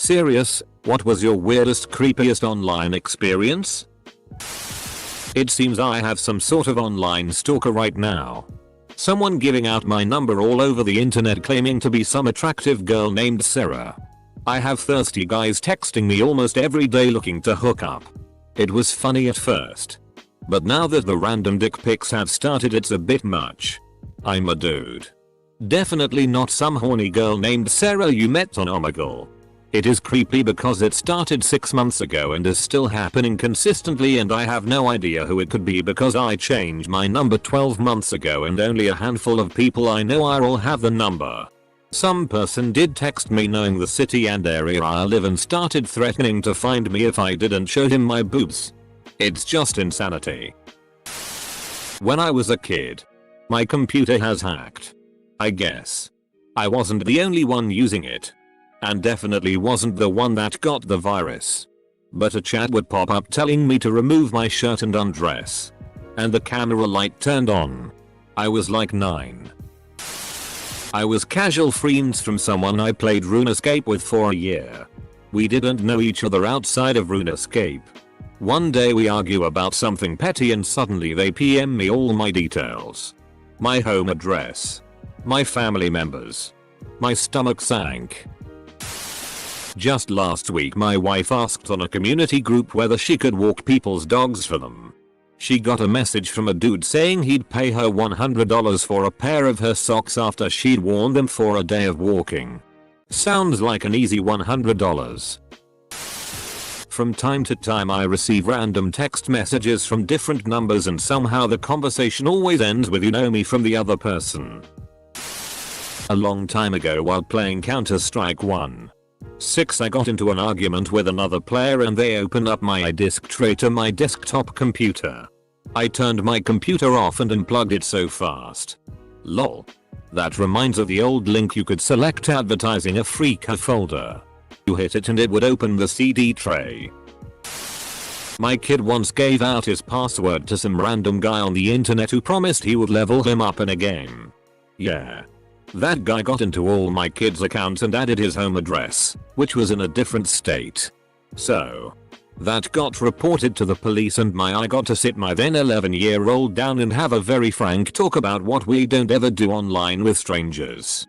Serious, what was your weirdest, creepiest online experience? It seems I have some sort of online stalker right now. Someone giving out my number all over the internet claiming to be some attractive girl named Sarah. I have thirsty guys texting me almost every day looking to hook up. It was funny at first. But now that the random dick pics have started, it's a bit much. I'm a dude. Definitely not some horny girl named Sarah you met on Omegle. It is creepy because it started 6 months ago and is still happening consistently, and I have no idea who it could be because I changed my number 12 months ago and only a handful of people I know all have the number. Some person did text me knowing the city and area I live and started threatening to find me if I didn't show him my boobs. It's just insanity. When I was a kid, my computer has hacked. I guess. I wasn't the only one using it. And definitely wasn't the one that got the virus. But a chat would pop up telling me to remove my shirt and undress. And the camera light turned on. I was like 9. I was casual friends from someone I played RuneScape with for a year. We didn't know each other outside of RuneScape. One day we argue about something petty and suddenly they PM me all my details. My home address. My family members. My stomach sank. Just last week my wife asked on a community group whether she could walk people's dogs for them. She got a message from a dude saying he'd pay her $100 for a pair of her socks after she'd worn them for a day of walking. Sounds like an easy $100. From time to time I receive random text messages from different numbers and somehow the conversation always ends with "you know me" from the other person. A long time ago while playing Counter-Strike 1.6 I got into an argument with another player and they opened up my disk tray to my desktop computer. I turned my computer off and unplugged it so fast. Lol. That reminds of the old link you could select advertising a Freaker folder. You hit it and it would open the CD tray. My kid once gave out his password to some random guy on the internet who promised he would level him up in a game. Yeah. That guy got into all my kids' accounts and added his home address, which was in a different state. So, that got reported to the police and I got to sit my then 11-year-old down and have a very frank talk about what we don't ever do online with strangers.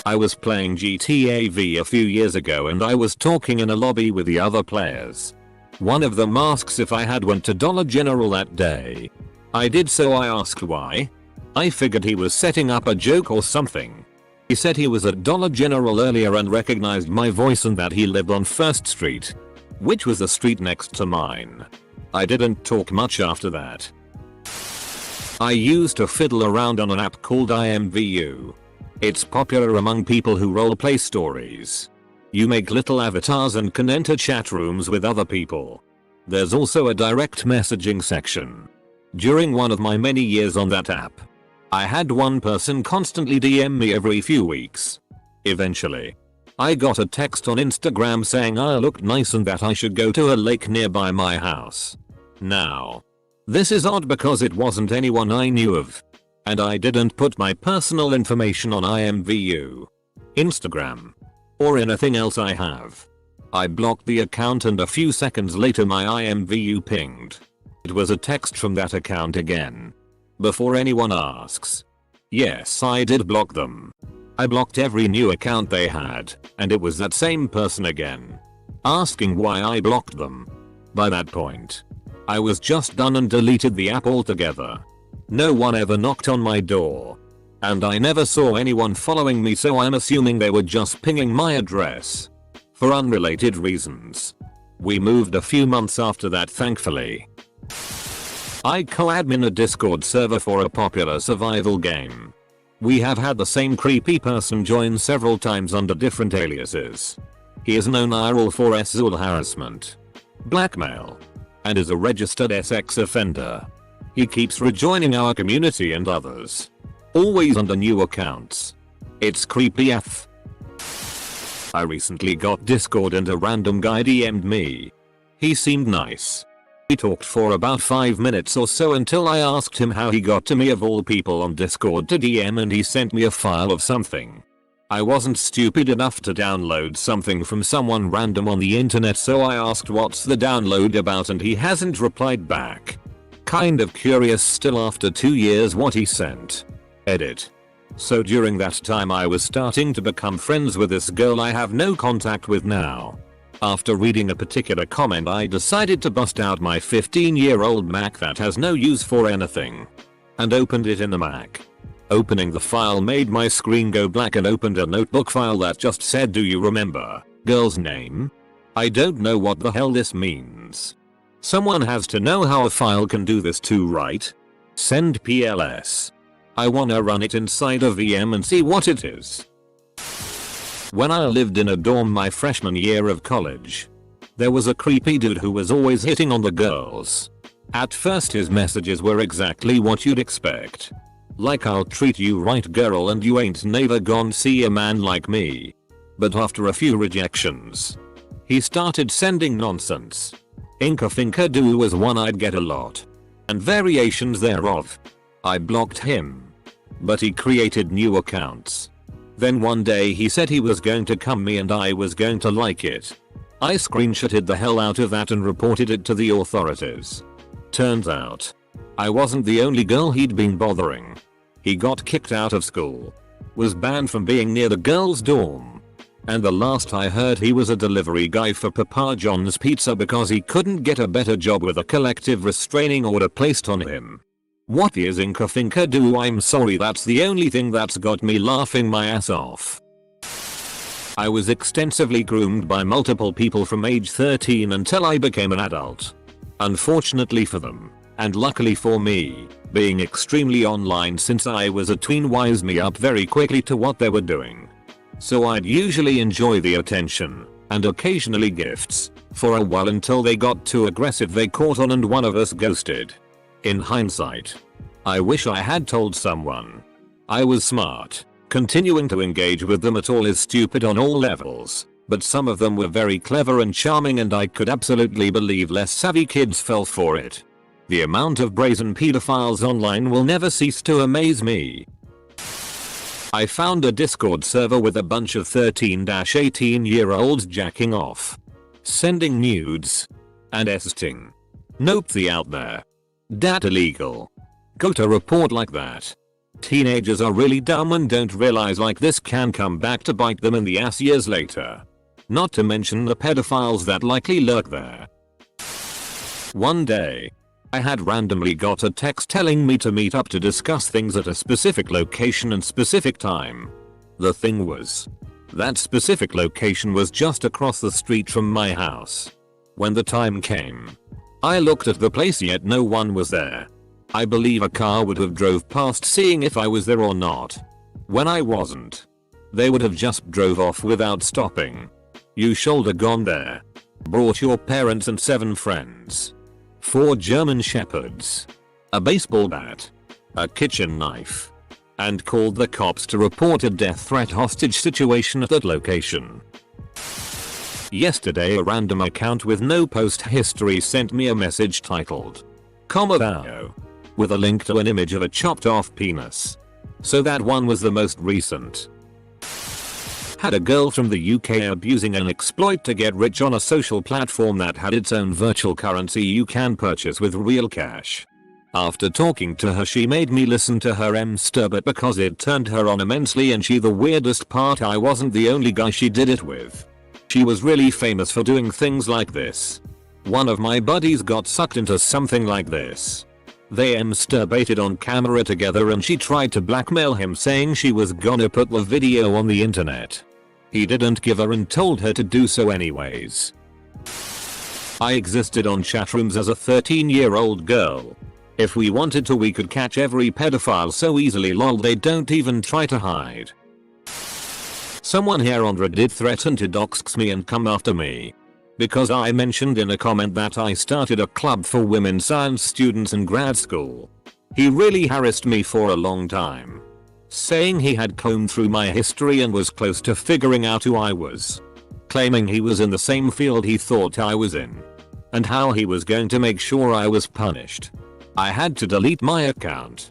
I was playing GTA V a few years ago and I was talking in a lobby with the other players. One of them asks if I had went to Dollar General that day. I did, so I asked why. I figured he was setting up a joke or something. He said he was at Dollar General earlier and recognized my voice and that he lived on 1st Street, which was the street next to mine. I didn't talk much after that. I used to fiddle around on an app called you.I. It's popular among people who roleplay stories. You make little avatars and can enter chat rooms with other people. There's also a direct messaging section. During one of my many years on that app, I had one person constantly DM me every few weeks. Eventually, I got a text on Instagram saying I looked nice and that I should go to a lake nearby my house. Now, this is odd because it wasn't anyone I knew of. And I didn't put my personal information on IMVU, Instagram, or anything else I have. I blocked the account and a few seconds later my IMVU pinged. It was a text from that account again. Before anyone asks. Yes, I did block them. I blocked every new account they had, and it was that same person again. Asking why I blocked them. By that point, I was just done and deleted the app altogether. No one ever knocked on my door. And I never saw anyone following me, so I'm assuming they were just pinging my address. For unrelated reasons. We moved a few months after that, thankfully. I co-admin a Discord server for a popular survival game. We have had the same creepy person join several times under different aliases. He is known IRL for sexual harassment, blackmail, and is a registered sex offender. He keeps rejoining our community and others. Always under new accounts. It's creepy AF. I recently got Discord and a random guy DM'd me. He seemed nice. We talked for about 5 minutes or so until I asked him how he got to me of all people on Discord to DM, and he sent me a file of something. I wasn't stupid enough to download something from someone random on the internet, so I asked what's the download about and he hasn't replied back. Kind of curious still after 2 years what he sent. Edit. So during that time I was starting to become friends with this girl I have no contact with now. After reading a particular comment I decided to bust out my 15-year-old Mac that has no use for anything. And opened it in the Mac. Opening the file made my screen go black and opened a notebook file that just said, "Do you remember girl's name?" I don't know what the hell this means. Someone has to know how a file can do this too, right? Send PLS. I wanna run it inside a VM and see what it is. When I lived in a dorm my freshman year of college, there was a creepy dude who was always hitting on the girls. At first his messages were exactly what you'd expect. Like, "I'll treat you right girl and you ain't never gon' see a man like me." But after a few rejections, he started sending nonsense. Inka Finka Do was one I'd get a lot. And variations thereof. I blocked him. But he created new accounts. Then one day he said he was going to come me and I was going to like it. I screenshotted the hell out of that and reported it to the authorities. Turns out, I wasn't the only girl he'd been bothering. He got kicked out of school. Was banned from being near the girls' dorm. And the last I heard he was a delivery guy for Papa John's Pizza because he couldn't get a better job with a collective restraining order placed on him. What is Inka Finka Do? I'm sorry, that's the only thing that's got me laughing my ass off. I was extensively groomed by multiple people from age 13 until I became an adult. Unfortunately for them, and luckily for me, being extremely online since I was a tween wised me up very quickly to what they were doing. So I'd usually enjoy the attention, and occasionally gifts, for a while until they got too aggressive, they caught on and one of us ghosted. In hindsight, I wish I had told someone. I was smart. Continuing to engage with them at all is stupid on all levels, but some of them were very clever and charming and I could absolutely believe less savvy kids fell for it. The amount of brazen pedophiles online will never cease to amaze me. I found a Discord server with a bunch of 13-18-year-olds jacking off, sending nudes, and esting. Nope, the out there. Dat illegal. Go to report like that. Teenagers are really dumb and don't realize like this can come back to bite them in the ass years later. Not to mention the pedophiles that likely lurk there. One day, I had randomly got a text telling me to meet up to discuss things at a specific location and specific time. The thing was, that specific location was just across the street from my house. When the time came, I looked at the place yet no one was there. I believe a car would have drove past seeing if I was there or not. When I wasn't, they would have just drove off without stopping. You shoulda gone there. Brought your parents and 7 friends. 4 German shepherds. A baseball bat. A kitchen knife. And called the cops to report a death threat hostage situation at that location. Yesterday a random account with no post history sent me a message titled "Comodao" with a link to an image of a chopped off penis. So that one was the most recent. Had a girl from the UK abusing an exploit to get rich on a social platform that had its own virtual currency you can purchase with real cash. After talking to her she made me listen to her but because it turned her on immensely and the weirdest part, I wasn't the only guy she did it with. She was really famous for doing things like this. One of my buddies got sucked into something like this. They masturbated on camera together and she tried to blackmail him saying she was gonna put the video on the internet. He didn't give her and told her to do so anyways. I existed on chatrooms as a 13-year-old girl. If we wanted to we could catch every pedophile so easily, lol, they don't even try to hide. Someone here on Reddit threatened to dox me and come after me. Because I mentioned in a comment that I started a club for women science students in grad school. He really harassed me for a long time. Saying he had combed through my history and was close to figuring out who I was. Claiming he was in the same field he thought I was in. And how he was going to make sure I was punished. I had to delete my account.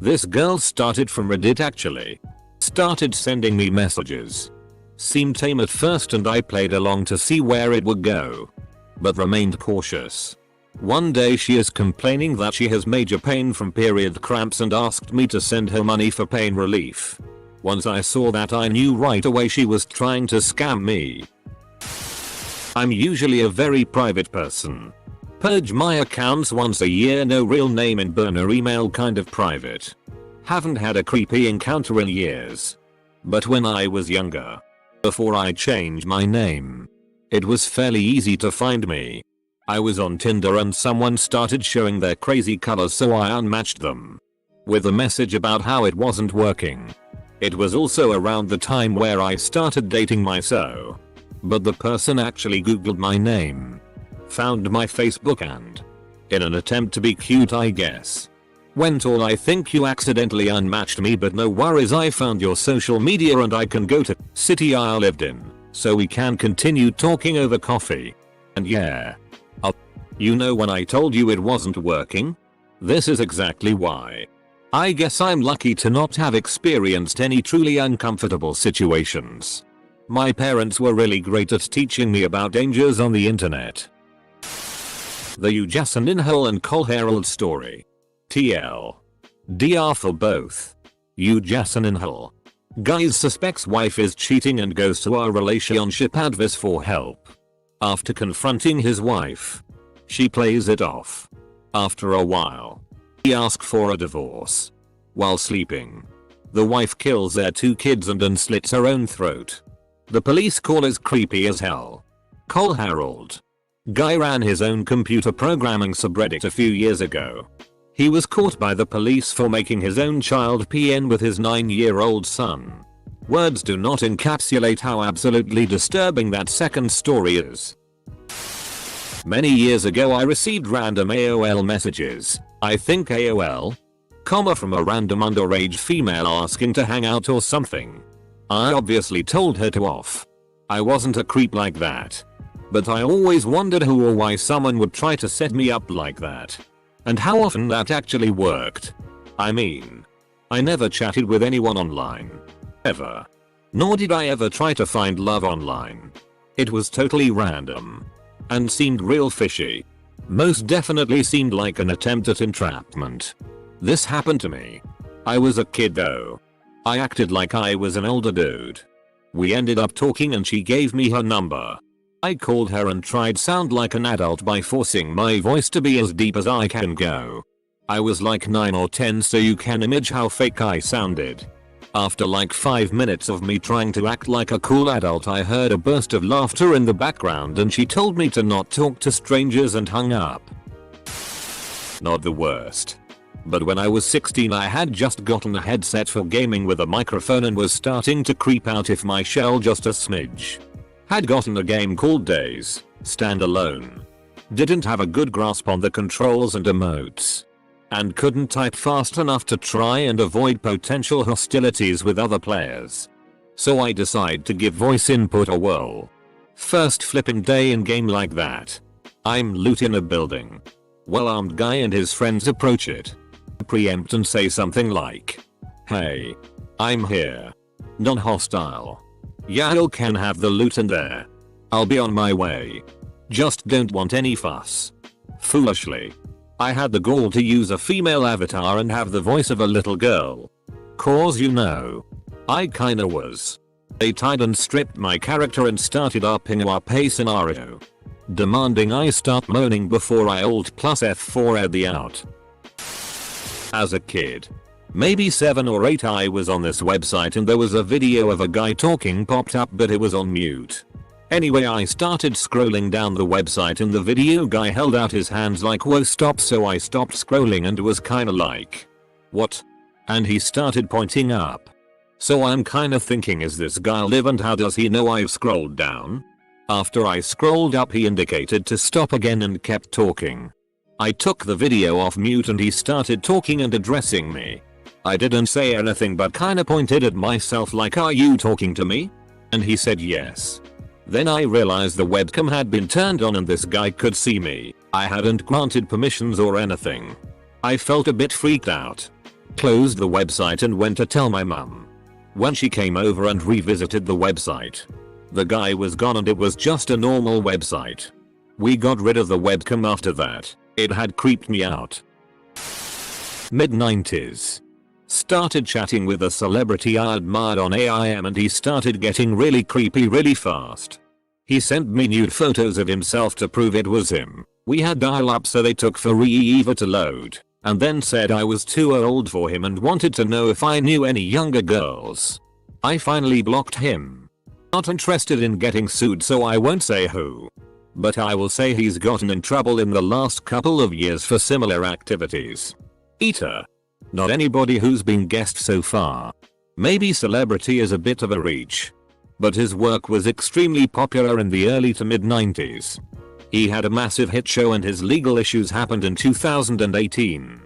This girl started from Reddit actually. Started sending me messages. Seemed tame at first and I played along to see where it would go, but remained cautious. One day she is complaining that she has major pain from period cramps and asked me to send her money for pain relief. Once I saw that, I knew right away she was trying to scam me. I'm usually a very private person. Purge my accounts once a year, no real name and burner email, kind of private. Haven't had a creepy encounter in years. But when I was younger, before I changed my name, it was fairly easy to find me. I was on Tinder and someone started showing their crazy colors, so I unmatched them with a message about how it wasn't working. It was also around the time where I started dating but the person actually googled my name, found my Facebook and, in an attempt to be cute I guess, went all I think you accidentally unmatched me, but no worries, I found your social media and I can go to city I lived in, so we can continue talking over coffee. And yeah. You know when I told you it wasn't working? This is exactly why. I guess I'm lucky to not have experienced any truly uncomfortable situations. My parents were really great at teaching me about dangers on the internet. The you Jason Inhole and Cole Harold story. TL. DR for both. You Jason Inhole. Guy suspects wife is cheating and goes to our relationship advice for help. After confronting his wife, she plays it off. After a while, he asks for a divorce. While sleeping, the wife kills their 2 kids and then slits her own throat. The police call is creepy as hell. Cole Harold. Guy ran his own computer programming subreddit a few years ago. He was caught by the police for making his own child PN with his 9-year-old son. Words do not encapsulate how absolutely disturbing that second story is. Many years ago I received random AOL messages, I think AOL, from a random underage female asking to hang out or something. I obviously told her to off. I wasn't a creep like that. But I always wondered who or why someone would try to set me up like that. And how often that actually worked. I mean, I never chatted with anyone online. Ever. Nor did I ever try to find love online. It was totally random. And seemed real fishy. Most definitely seemed like an attempt at entrapment. This happened to me. I was a kid though. I acted like I was an older dude. We ended up talking and she gave me her number. I called her and tried sound like an adult by forcing my voice to be as deep as I can go. I was like 9 or 10, so you can imagine how fake I sounded. After like 5 minutes of me trying to act like a cool adult, I heard a burst of laughter in the background and she told me to not talk to strangers and hung up. Not the worst. But when I was 16 I had just gotten a headset for gaming with a microphone and was starting to creep out if my shell just a smidge. Had gotten a game called Days, standalone. Didn't have a good grasp on the controls and emotes. And couldn't type fast enough to try and avoid potential hostilities with other players. So I decide to give voice input a whirl. First flipping day in game like that. I'm loot in a building. Well-armed guy and his friends approach it. Preempt and say something like, "Hey, I'm here. Non-hostile. Y'all can have the loot in there. I'll be on my way. Just don't want any fuss." Foolishly, I had the gall to use a female avatar and have the voice of a little girl. Cause you know, I kinda was. They tied and stripped my character and started upping our pay scenario, demanding I start moaning before I Alt plus F4 at the out. As a kid, maybe 7 or 8, I was on this website and there was a video of a guy talking popped up, but it was on mute. Anyway, I started scrolling down the website and the video guy held out his hands like whoa stop, so I stopped scrolling and was kinda like, what? And he started pointing up. So I'm kinda thinking, is this guy live and how does he know I've scrolled down? After I scrolled up he indicated to stop again and kept talking. I took the video off mute and he started talking and addressing me. I didn't say anything but kinda pointed at myself like, "Are you talking to me?" And he said yes. Then I realized the webcam had been turned on and this guy could see me. I hadn't granted permissions or anything. I felt a bit freaked out. Closed the website and went to tell my mum. When she came over and revisited the website, the guy was gone and it was just a normal website. We got rid of the webcam after that. It had creeped me out. Mid-90s. Started chatting with a celebrity I admired on AIM and he started getting really creepy really fast. He sent me nude photos of himself to prove it was him. We had dial-up so they took forever to load, and then said I was too old for him and wanted to know if I knew any younger girls. I finally blocked him. Not interested in getting sued, so I won't say who. But I will say he's gotten in trouble in the last couple of years for similar activities. Eater. Not anybody who's been guessed so far. Maybe celebrity is a bit of a reach. But his work was extremely popular in the early to mid 90s. He had a massive hit show and his legal issues happened in 2018.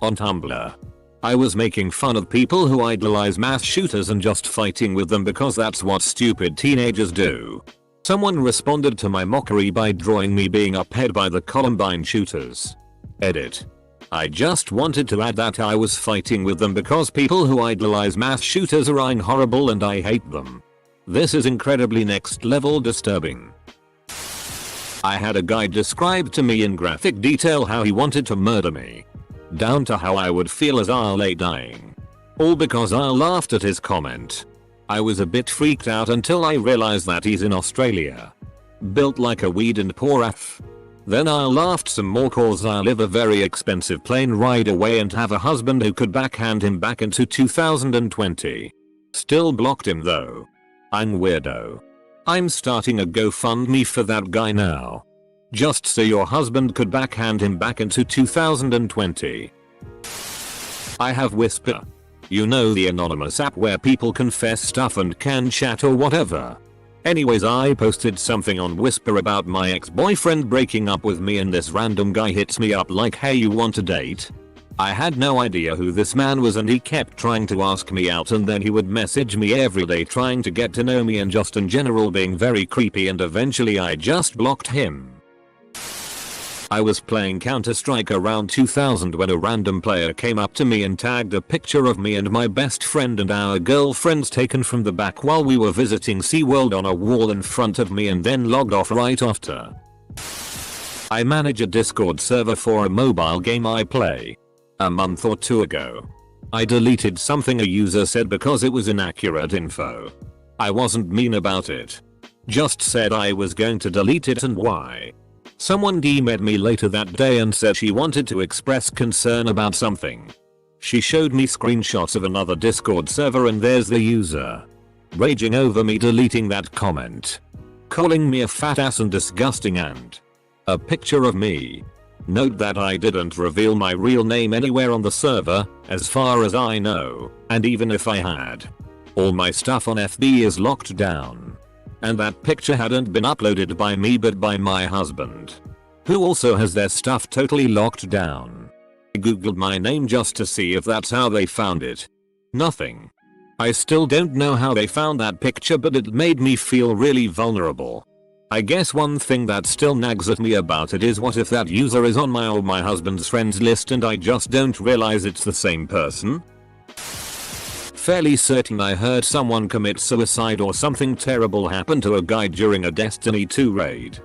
On Tumblr. I was making fun of people who idolize mass shooters and just fighting with them because that's what stupid teenagers do. Someone responded to my mockery by drawing me being upheld by the Columbine shooters. Edit. I just wanted to add that I was fighting with them because people who idolize mass shooters are horrible and I hate them. This is incredibly next level disturbing. I had a guy describe to me in graphic detail how he wanted to murder me. Down to how I would feel as I lay dying. All because I laughed at his comment. I was a bit freaked out until I realized that he's in Australia. Built like a weed and poor af. Then I laughed some more cause I live a very expensive plane ride away and have a husband who could backhand him back into 2020. Still blocked him though. I'm weirdo. I'm starting a GoFundMe for that guy now. Just so your husband could backhand him back into 2020. I have Whisper. You know, the anonymous app where people confess stuff and can chat or whatever. Anyways, I posted something on Whisper about my ex-boyfriend breaking up with me and this random guy hits me up like, hey, you want a date? I had no idea who this man was and he kept trying to ask me out and then he would message me every day trying to get to know me and just in general being very creepy and eventually I just blocked him. I was playing Counter-Strike around 2000 when a random player came up to me and tagged a picture of me and my best friend and our girlfriends taken from the back while we were visiting SeaWorld on a wall in front of me and then logged off right after. I manage a Discord server for a mobile game I play. A month or two ago, I deleted something a user said because it was inaccurate info. I wasn't mean about it. Just said I was going to delete it and why. Someone DM'd me later that day and said she wanted to express concern about something. She showed me screenshots of another Discord server and there's the user. Raging over me deleting that comment. Calling me a fat ass and disgusting and a picture of me. Note that I didn't reveal my real name anywhere on the server, as far as I know, and even if I had, all my stuff on FB is locked down. And that picture hadn't been uploaded by me but by my husband, who also has their stuff totally locked down. I googled my name just to see if that's how they found it. Nothing. I still don't know how they found that picture but it made me feel really vulnerable. I guess one thing that still nags at me about it is what if that user is on my or my husband's friends list and I just don't realize it's the same person? Fairly certain I heard someone commit suicide or something terrible happened to a guy during a Destiny 2 raid.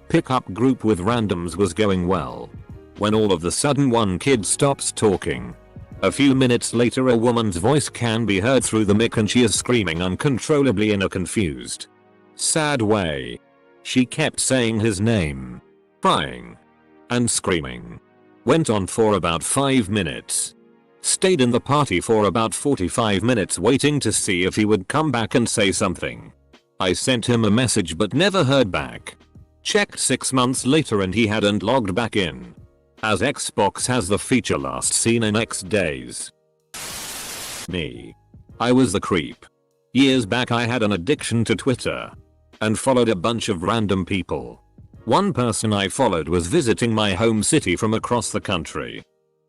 Pickup group with randoms was going well, when all of a sudden one kid stops talking. A few minutes later a woman's voice can be heard through the mic and she is screaming uncontrollably in a confused, sad way. She kept saying his name, crying, and screaming. Went on for about 5 minutes. Stayed in the party for about 45 minutes waiting to see if he would come back and say something. I sent him a message but never heard back. Checked 6 months later and he hadn't logged back in, as Xbox has the feature last seen in X days. Me. I was the creep. Years back I had an addiction to Twitter and followed a bunch of random people. One person I followed was visiting my home city from across the country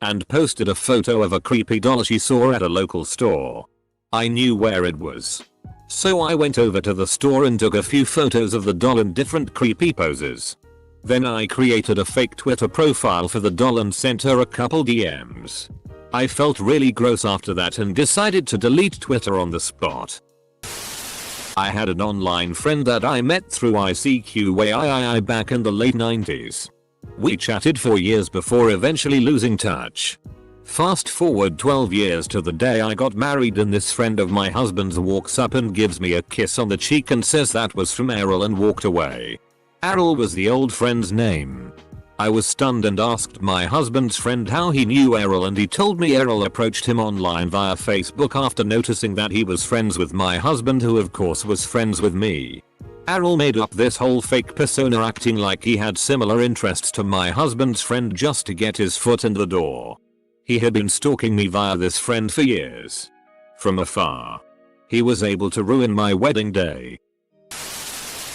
and posted a photo of a creepy doll she saw at a local store. I knew where it was, so I went over to the store and took a few photos of the doll in different creepy poses. Then I created a fake Twitter profile for the doll and sent her a couple DMs. I felt really gross after that and decided to delete Twitter on the spot. I had an online friend that I met through you.I back in the late 90s. We chatted for years before eventually losing touch. Fast forward 12 years to the day I got married and this friend of my husband's walks up and gives me a kiss on the cheek and says that was from Errol and walked away. Errol was the old friend's name. I was stunned and asked my husband's friend how he knew Errol and he told me Errol approached him online via Facebook after noticing that he was friends with my husband, who of course was friends with me. Errol made up this whole fake persona acting like he had similar interests to my husband's friend just to get his foot in the door. He had been stalking me via this friend for years. From afar. He was able to ruin my wedding day.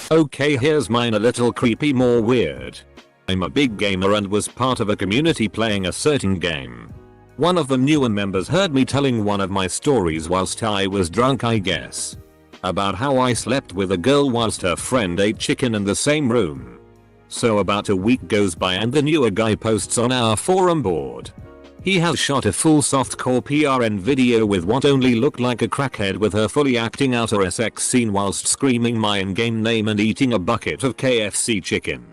Okay, here's mine a little creepy, more weird. I'm a big gamer and was part of a community playing a certain game. One of the newer members heard me telling one of my stories whilst I was drunk, I guess. About how I slept with a girl whilst her friend ate chicken in the same room. So about a week goes by and the newer guy posts on our forum board. He has shot a full softcore PRN video with what only looked like a crackhead with her fully acting out a sex scene whilst screaming my in-game name and eating a bucket of KFC chicken.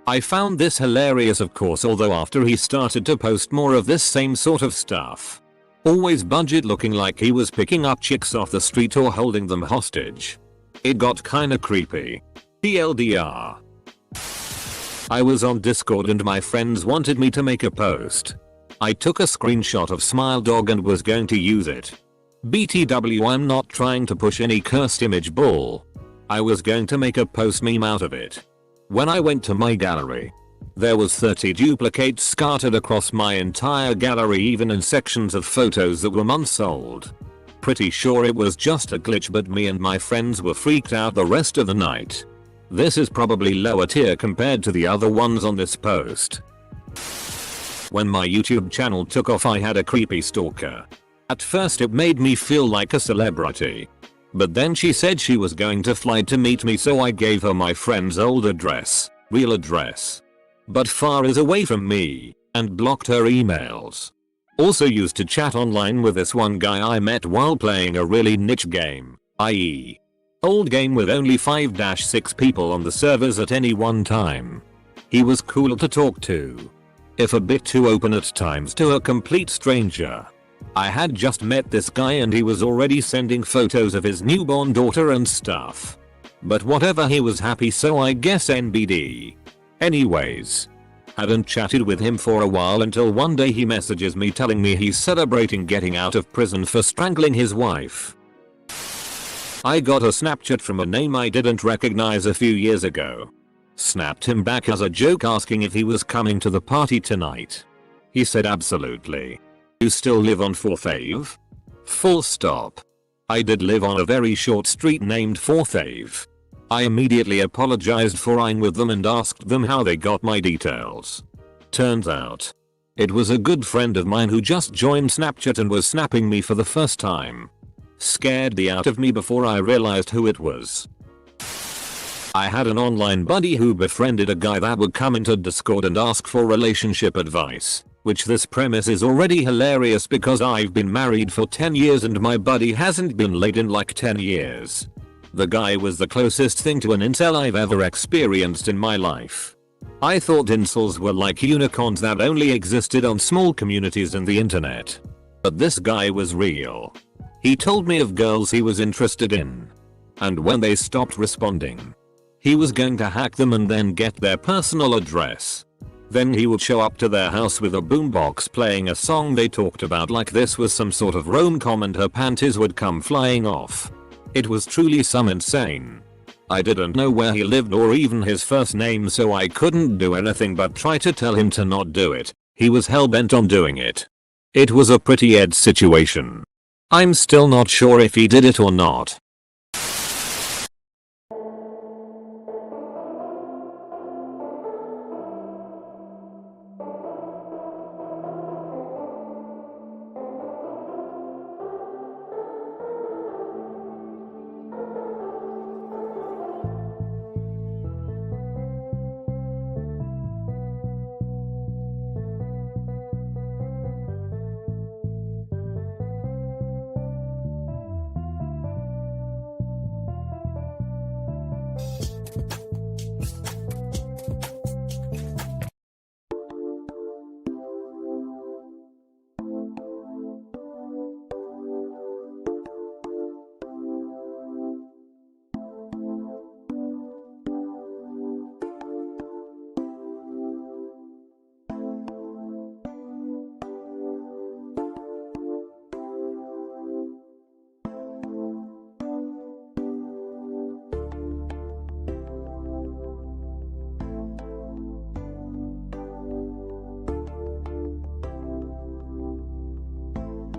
I found this hilarious, of course, although after he started to post more of this same sort of stuff. Always budget looking like he was picking up chicks off the street or holding them hostage. It got kinda creepy. TLDR. I was on Discord and my friends wanted me to make a post. I took a screenshot of Smile Dog and was going to use it. BTW, I'm not trying to push any cursed image bull. I was going to make a post meme out of it. When I went to my gallery, there was 30 duplicates scattered across my entire gallery, even in sections of photos that were months old. Pretty sure it was just a glitch, but me and my friends were freaked out the rest of the night. This is probably lower tier compared to the other ones on this post. When my YouTube channel took off, I had a creepy stalker. At first it made me feel like a celebrity. But then she said she was going to fly to meet me, so I gave her my friend's old address, real address, but far as away from me, and blocked her emails. Also used to chat online with this one guy I met while playing a really niche game, i.e. old game with only 5-6 people on the servers at any one time. He was cool to talk to, if a bit too open at times to a complete stranger. I had just met this guy and he was already sending photos of his newborn daughter and stuff. But whatever, he was happy, so I guess NBD. Anyways, hadn't chatted with him for a while until one day he messages me telling me he's celebrating getting out of prison for strangling his wife. I got a Snapchat from a name I didn't recognize a few years ago. Snapped him back as a joke asking if he was coming to the party tonight. He said absolutely. You still live on 4th Ave? Full stop. I did live on a very short street named 4th Ave. I immediately apologized for lying with them and asked them how they got my details. Turns out, it was a good friend of mine who just joined Snapchat and was snapping me for the first time. Scared the out of me before I realized who it was. I had an online buddy who befriended a guy that would come into Discord and ask for relationship advice. Which this premise is already hilarious because I've been married for 10 years and my buddy hasn't been laid in like 10 years. The guy was the closest thing to an incel I've ever experienced in my life. I thought incels were like unicorns that only existed on small communities in the internet. But this guy was real. He told me of girls he was interested in. And when they stopped responding, he was going to hack them and then get their personal address. Then he would show up to their house with a boombox playing a song they talked about like this was some sort of rom-com, and her panties would come flying off. It was truly some insane. I didn't know where he lived or even his first name, so I couldn't do anything but try to tell him to not do it. He was hell-bent on doing it. It was a pretty ed situation. I'm still not sure if he did it or not.